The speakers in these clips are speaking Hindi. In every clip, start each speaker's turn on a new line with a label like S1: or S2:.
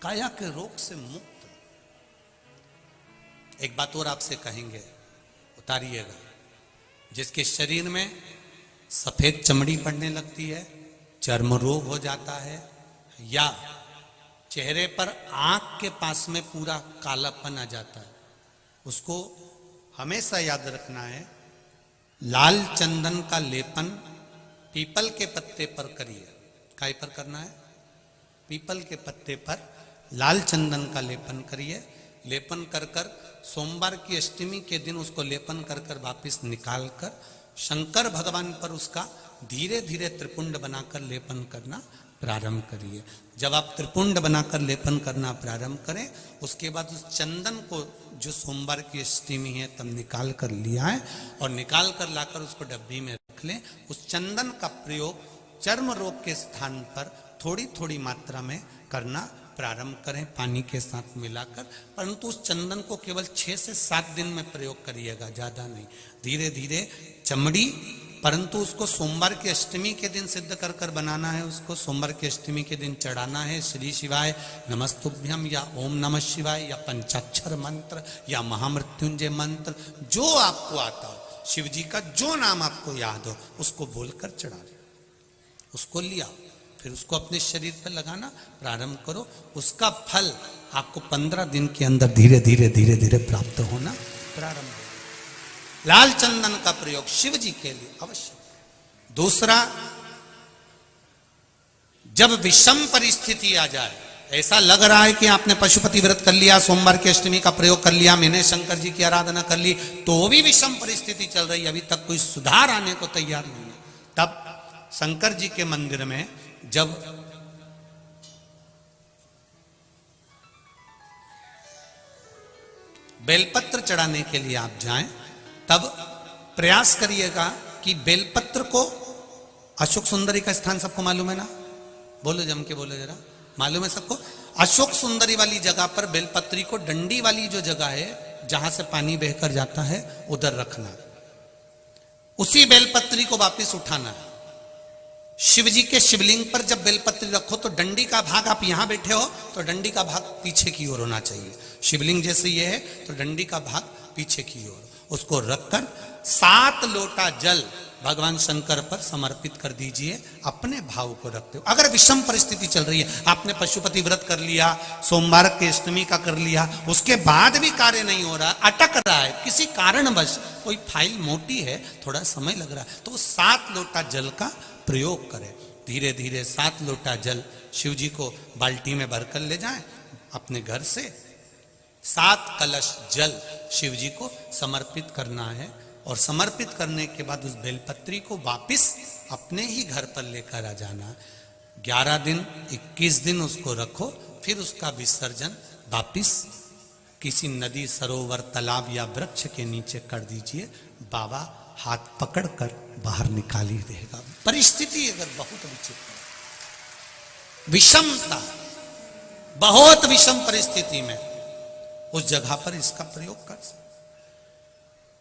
S1: काया के रोग से मुक्त। एक बात और आपसे कहेंगे, उतारिएगा। जिसके शरीर में सफेद चमड़ी पड़ने लगती है, चर्म रोग हो जाता है, या चेहरे पर आंख के पास में पूरा कालापन आ जाता है, उसको हमेशा याद रखना है, लाल चंदन का लेपन पीपल के पत्ते पर करिए। काय पर करना है? पीपल के पत्ते पर लाल चंदन का लेपन करिए। लेपन कर कर सोमवार की अष्टमी के दिन उसको लेपन कर कर वापिस निकाल कर शंकर भगवान पर उसका धीरे धीरे त्रिपुंड बनाकर लेपन करना प्रारंभ करिए। जब आप त्रिपुंड बनाकर लेपन करना प्रारंभ करें, उसके बाद उस चंदन को जो सोमवार की अष्टमी है तब निकाल कर लिया है और निकाल कर लाकर उसको डब्बी में रख लें। उस चंदन का प्रयोग चर्म रोग के स्थान पर थोड़ी थोड़ी मात्रा में करना प्रारंभ करें, पानी के साथ मिलाकर। परंतु उस चंदन को केवल 6 से 7 दिन में प्रयोग करिएगा, ज्यादा नहीं। धीरे धीरे चमड़ी, परंतु उसको सोमवार की अष्टमी के दिन सिद्ध कर कर बनाना है। उसको सोमवार की अष्टमी के दिन चढ़ाना है श्री शिवाय नमस्तुभ्यम, या ओम नमः शिवाय, या पंचाक्षर मंत्र, या महामृत्युंजय मंत्र, जो आपको आता हो, शिव जी का जो नाम आपको याद हो उसको बोलकर चढ़ा दो। उसको लिया, फिर उसको अपने शरीर पर लगाना प्रारंभ करो। उसका फल आपको 15 दिन के अंदर धीरे धीरे धीरे धीरे प्राप्त होना प्रारंभ हो। लाल चंदन का प्रयोग शिव जी के लिए अवश्य। दूसरा, जब विषम परिस्थिति आ जाए, ऐसा लग रहा है कि आपने पशुपति व्रत कर लिया, सोमवार की अष्टमी का प्रयोग कर लिया, मैंने शंकर जी की आराधना कर ली, तो भी विषम परिस्थिति चल रही है, अभी तक कोई सुधार आने को तैयार नहीं है, तब शंकर जी के मंदिर में जब बेलपत्र चढ़ाने के लिए आप जाएं, तब प्रयास करिएगा कि बेलपत्र को, अशोक सुंदरी का स्थान सबको मालूम है ना? बोलो, जम के बोलो जरा, मालूम है सबको? अशोक सुंदरी वाली जगह पर बेलपत्री को, डंडी वाली जो जगह है जहां से पानी बहकर जाता है, उधर रखना। उसी बेलपत्री को वापिस उठाना है। शिव जी के शिवलिंग पर जब बेलपत्री रखो तो डंडी का भाग, आप यहां बैठे हो तो डंडी का भाग पीछे की ओर होना चाहिए। शिवलिंग जैसे ये है तो डंडी का भाग पीछे की ओर, उसको रखकर 7 लोटा जल भगवान शंकर पर समर्पित कर दीजिए, अपने भाव को रखते हो। अगर विषम परिस्थिति चल रही है, आपने पशुपति व्रत कर लिया, सोमवार की अष्टमी का कर लिया, उसके बाद भी कार्य नहीं हो रहा, अटक रहा है, किसी कारणवश कोई फाइल मोटी है, थोड़ा समय लग रहा है, तो 7 लोटा जल का प्रयोग करें। धीरे धीरे 7 लोटा जल शिव जी को बाल्टी में भरकर ले जाएं अपने घर से। 7 कलश जल शिव जी को समर्पित करना है और समर्पित करने के बाद उस बेलपत्री को वापिस अपने ही घर पर लेकर आ जाना। 11 दिन 21 दिन उसको रखो, फिर उसका विसर्जन वापिस किसी नदी, सरोवर, तालाब या वृक्ष के नीचे कर दीजिए। बाबा हाथ पकड़कर बाहर निकाल ही देगा। परिस्थिति अगर बहुत विचित्र, विषमता, बहुत विषम परिस्थिति में उस जगह पर इसका प्रयोग कर सकते।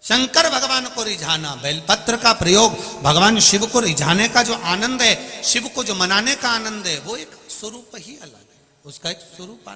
S1: शंकर भगवान को रिझाना, बेलपत्र का प्रयोग भगवान शिव को रिझाने का जो आनंद है, शिव को जो मनाने का आनंद है, वो एक स्वरूप ही अलग है, उसका एक स्वरूप